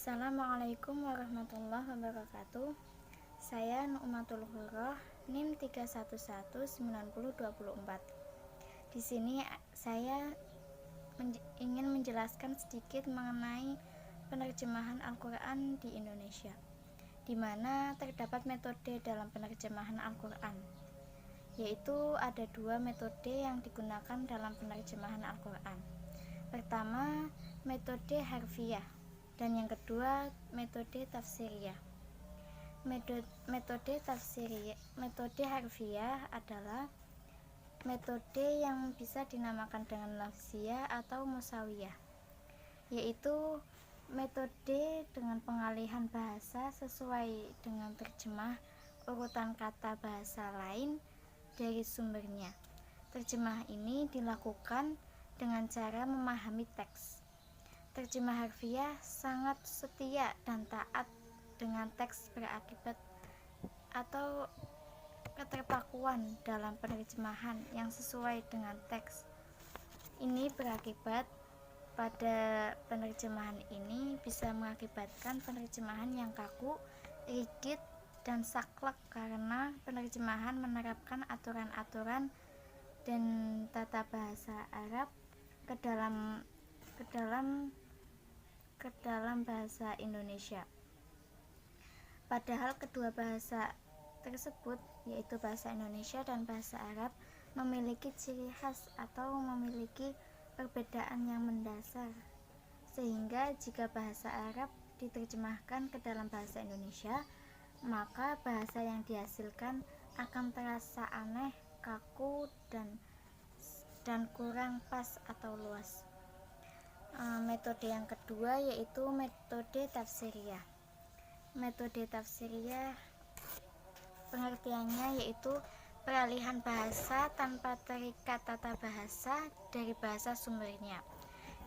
Assalamualaikum warahmatullahi wabarakatuh. Saya Nu'matul Hurrah, NIM 3119024. Di sini saya ingin menjelaskan sedikit mengenai penerjemahan Al-Quran di Indonesia, di mana terdapat metode dalam penerjemahan Al-Quran, yaitu ada dua metode yang digunakan dalam penerjemahan Al-Quran. Pertama, metode harfiah, dan yang kedua, metode tafsiriyah. Metode harfiah adalah metode yang bisa dinamakan dengan lafziyah atau musawiyah, yaitu metode dengan pengalihan bahasa sesuai dengan terjemah urutan kata bahasa lain dari sumbernya. Terjemah ini dilakukan dengan cara memahami teks. Terjemah harfiah sangat setia dan taat dengan teks, berakibat atau keterpakuan dalam penerjemahan yang sesuai dengan teks. Ini berakibat pada penerjemahan ini bisa mengakibatkan penerjemahan yang kaku, rigid, dan saklek karena penerjemahan menerapkan aturan-aturan dan tata bahasa Arab ke dalam bahasa Indonesia. Padahal kedua bahasa tersebut, yaitu bahasa Indonesia dan bahasa Arab, memiliki ciri khas atau memiliki perbedaan yang mendasar, sehingga jika bahasa Arab diterjemahkan ke dalam bahasa Indonesia, maka bahasa yang dihasilkan akan terasa aneh, kaku, dan kurang pas atau luas. Metode yang kedua yaitu metode tafsiriyah. Metode tafsiriyah pengertiannya yaitu peralihan bahasa tanpa terikat tata bahasa dari bahasa sumbernya.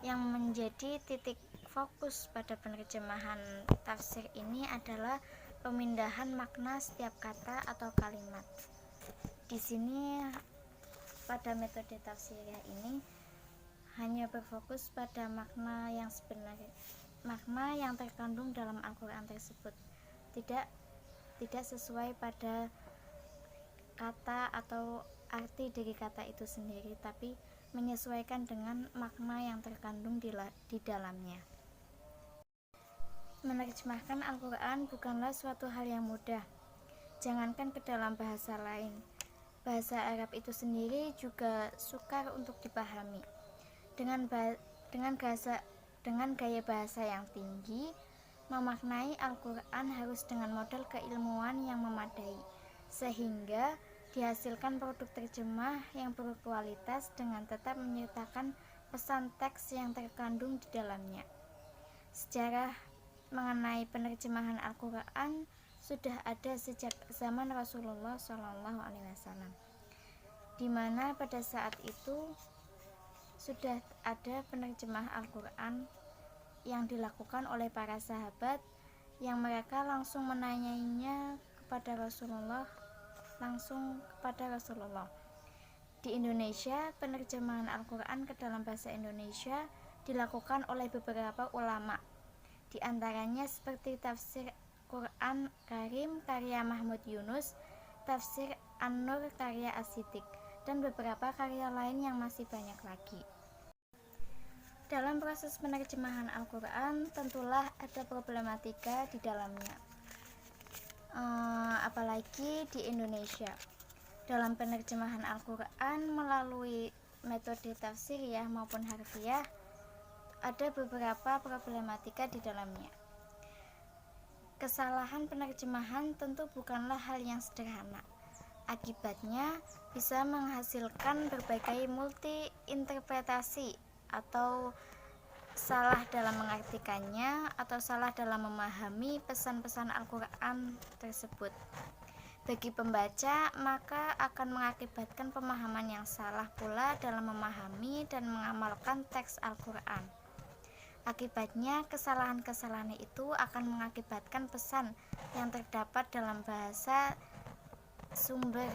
Yang menjadi titik fokus pada penerjemahan tafsir ini adalah pemindahan makna setiap kata atau kalimat. Di sini pada metode tafsiriyah ini hanya berfokus pada makna yang sebenarnya, makna yang terkandung dalam Al-Quran tersebut, tidak sesuai pada kata atau arti dari kata itu sendiri, tapi menyesuaikan dengan makna yang terkandung di dalamnya. Menerjemahkan Al-Quran bukanlah suatu hal yang mudah, jangankan ke dalam bahasa lain. Bahasa Arab itu sendiri juga sukar untuk dipahami. Dengan gaya bahasa yang tinggi, memaknai Al-Quran harus dengan modal keilmuan yang memadai, sehingga dihasilkan produk terjemah yang berkualitas dengan tetap menyertakan pesan teks yang terkandung di dalamnya. Sejarah mengenai penerjemahan Al-Quran sudah ada sejak zaman Rasulullah SAW, di mana pada saat itu sudah ada penerjemah Al-Quran yang dilakukan oleh para sahabat, yang mereka langsung menanyainya kepada Rasulullah. Di Indonesia, penerjemahan Al-Quran ke dalam bahasa Indonesia dilakukan oleh beberapa ulama, di antaranya seperti tafsir Quran Karim karya Mahmud Yunus, tafsir An-Nur karya As-Siddiq, dan beberapa karya lain yang masih banyak lagi. Dalam proses penerjemahan Al-Quran tentulah ada problematika di dalamnya, apalagi di Indonesia. Dalam penerjemahan Al-Quran melalui metode tafsiriyah maupun harfiah, ada beberapa problematika di dalamnya. Kesalahan penerjemahan tentu bukanlah hal yang sederhana. Akibatnya bisa menghasilkan berbagai multi interpretasi, atau salah dalam mengartikannya, atau salah dalam memahami pesan-pesan Al-Quran tersebut. Bagi pembaca, maka akan mengakibatkan pemahaman yang salah pula dalam memahami dan mengamalkan teks Al-Quran. Akibatnya, kesalahan-kesalahan itu akan mengakibatkan pesan yang terdapat dalam bahasa sumber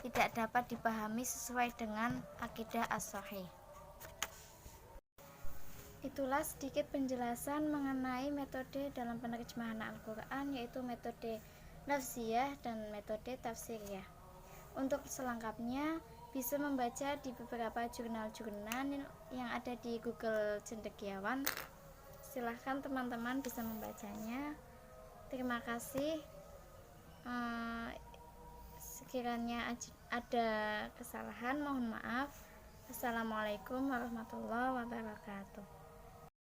tidak dapat dipahami sesuai dengan akidah as-shahih. Itulah sedikit penjelasan mengenai metode dalam penerjemahan Al-Quran, yaitu metode nafsiyah dan metode tafsiriyah. Untuk selengkapnya bisa membaca di beberapa jurnal-jurnal yang ada di Google Cendekiawan. Silahkan teman-teman bisa membacanya. Terima kasih. Sekiranya ada kesalahan mohon maaf. Assalamualaikum warahmatullahi wabarakatuh.